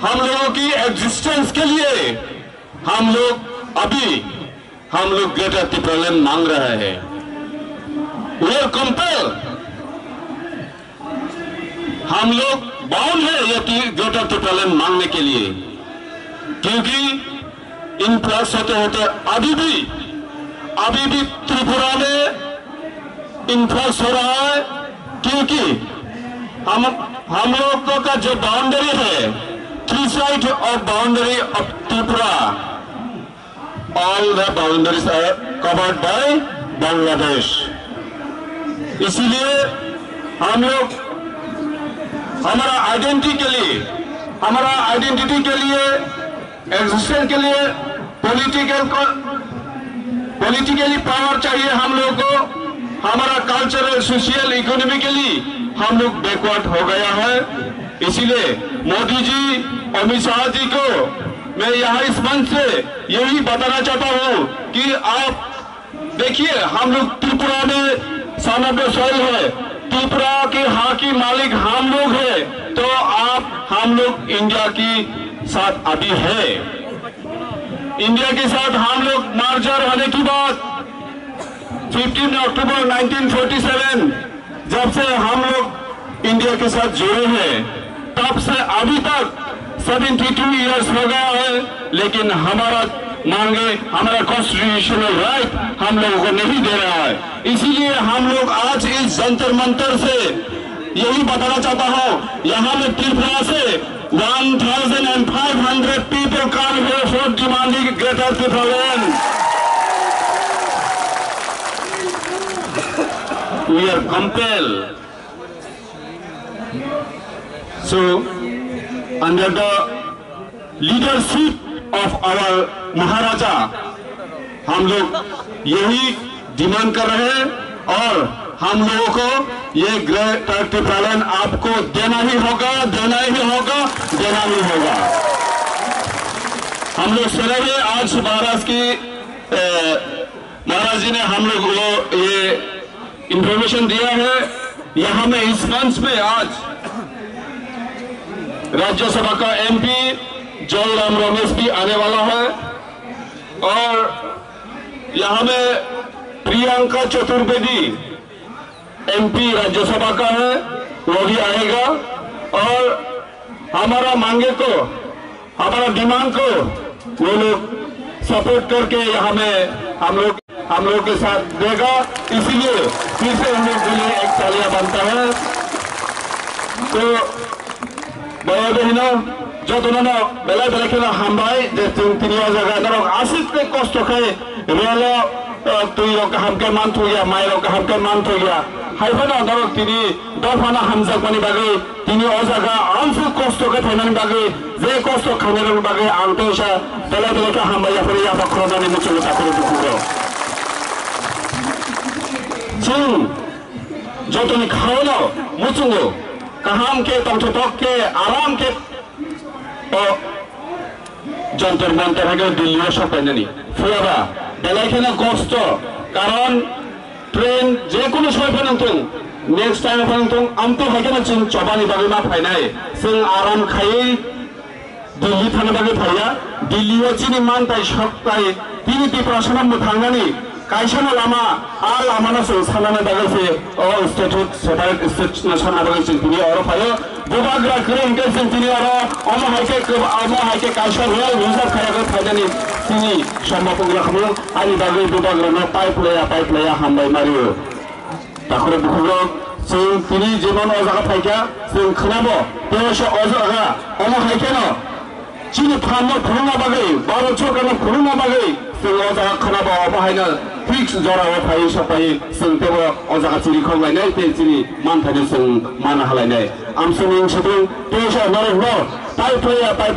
हम लोगों की एग्जिस्टेंस के लिए हम लोग ग्रेटर त्रिपुरालैंड मांग रहे हैं। वी आर कंपेल, हम लोग बाउंड है ये ग्रेटर त्रिपुरालैंड मांगने के लिए, क्योंकि इन्फ्लक्स होते होते अभी भी त्रिपुरा में इन्फ्लक्स हो रहा है, क्योंकि हम लोगों का जो बाउंड्री है, 3 side of boundary of Tripura, all the boundaries are covered by Bangladesh. इसीलिए हम लोग हमारा आइडेंटिटी के लिए एग्जिस्टेंस के लिए पॉलिटिकली पावर चाहिए हम लोगों को। हमारा कल्चरल, सोशल, इकोनॉमिकली हम लोग बैकवर्ड हो गया है। इसीलिए मोदी जी, अमित शाह जी को मैं यहाँ इस मंच से यही बताना चाहता हूँ कि आप देखिए, हम लोग त्रिपुरा में सामने सोइल है, त्रिपुरा के हाँ की मालिक हम लोग हैं, तो हम लोग इंडिया की साथ अभी है। इंडिया के साथ हम लोग मर्जर होने की बात 15 अक्टूबर 1947 जब से हम लोग इंडिया के साथ जुड़े हैं, तब से अभी तक 72 इयर्स हो गया है, लेकिन हमारा कॉन्स्टिट्यूशनल राइट हम लोगों को नहीं दे रहा है। इसीलिए हम लोग आज इस जंतर मंतर से यही बताना चाहता हूँ, यहाँ में त्रिपुरा से 1,500 people come here for demanding greater Tripuran. We are compelled. So, under the leadership of our महाराजा, हम लोग यही डिमांड कर रहे हैं और हम लोगों को ये ग्रेटर त्रिपुरालैंड आपको देना ही होगा। हम लोग सुने हुए आज महाराज जी ने हम लोग को ये इंफॉर्मेशन दिया है। यहाँ में इस मंच में आज राज्यसभा का MP जयराम रमेश भी आने वाला है और यहाँ में प्रियंका चतुर्वेदी MP राज्यसभा का है, वो भी आएगा और हमारा डिमांड को वो लोग सपोर्ट करके यहाँ में हम लोग के साथ देगा। इसीलिए फिर से हम लोग के लिए एक तालियां बनता है। तो भाई बहनों, जो दोनों बेला खेला हम भाई तीन जगह आशीष पे कष्ट खाए रेलो तुई हमके मान हो गया, माई हमके मान हो गया हाइफाना दरक तिनी दफाना हमजक पनि बागै तिनी अजगा आंसु कष्ट के थैनानि बागै जे कष्ट खानेरनि बागै आंतोसा बेला हम या फरि या बखरदानि मुचुलो ताकरो दुखुरो जों जतनि खावनो मुचुङो काहाम के तंथटक के आराम के जंतर मंतर है दिल्ली सफाईनानी फुयाबा बेलायखेना कष्ट कारण ट्रेन जेकुनु समय फैनांथों नेक्स्ट टाइम फैनांथों आमतो हायकेना जों चबानि बागै मा फायनाय जों आराम खायै दिल्ली थानो बागै फाया दिल्लीयाव जिनि मानथाय सप्ताय तिनि डिप्रेसनाव थांनानै कायसाना लामा आ लामाना जों साननानै बागै जे स्टेटहुड सेपारेट स्टेट सानना बागै जों तिनि अर फायो बुबाग्रा गोरोंके जों तिनि अर अमा हायके कायसा रयल रिजार्भ खायाखै फायनानै तिनि सम्भावना खालामो आनि बागै बुबाग्रानो पाइप लाया हामबाय मारियो ताखरे बुखुरो जों तिनि जीवन अजागा फायका जों खोनाबो बेवसो अजागा अमा हायकेनो जिनि फानो खुरुना बागै भारत सरकारनो खुरुना बागै जों अजागा खोनाबो अमा हायनो फिक्स जराव फायो सफायो जों तेबो अजागा चिरि खंलायनाय ते चिरि मानथायनो जों मान हालायनाय आमसुनि सदों बेवसो नरनो पाइप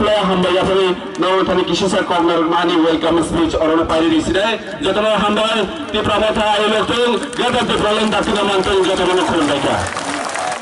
लाया हामबाय याफोरि नवथानि किसिसा कॉर्नर मानि वेलकम स्पीच अरनो पारि दिसिनाय जतनो हामबाय ति प्रभाथा आइलोथों गदा त्रिपुरालैंड दाखिना मानथों जतनो खुलुमबायखा।